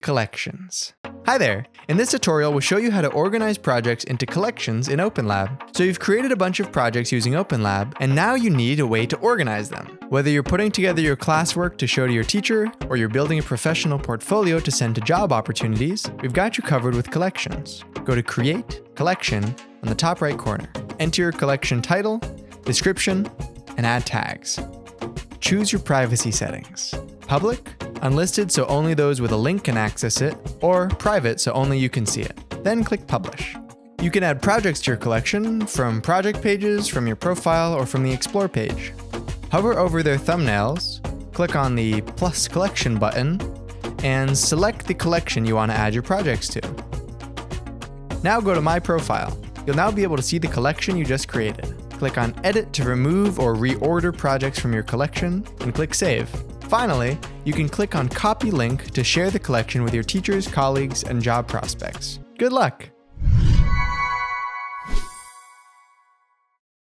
Collections. Hi there! In this tutorial, we'll show you how to organize projects into collections in OpenLab. So you've created a bunch of projects using OpenLab, and now you need a way to organize them. Whether you're putting together your classwork to show to your teacher, or you're building a professional portfolio to send to job opportunities, we've got you covered with collections. Go to Create, Collection on the top right corner. Enter your collection title, description, and add tags. Choose your privacy settings. Public, unlisted so only those with a link can access it, or private so only you can see it. Then click Publish. You can add projects to your collection from project pages, from your profile, or from the Explore page. Hover over their thumbnails, click on the Plus Collection button, and select the collection you want to add your projects to. Now go to My Profile. You'll now be able to see the collection you just created. Click on Edit to remove or reorder projects from your collection, and click Save. Finally, you can click on Copy Link to share the collection with your teachers, colleagues, and job prospects. Good luck!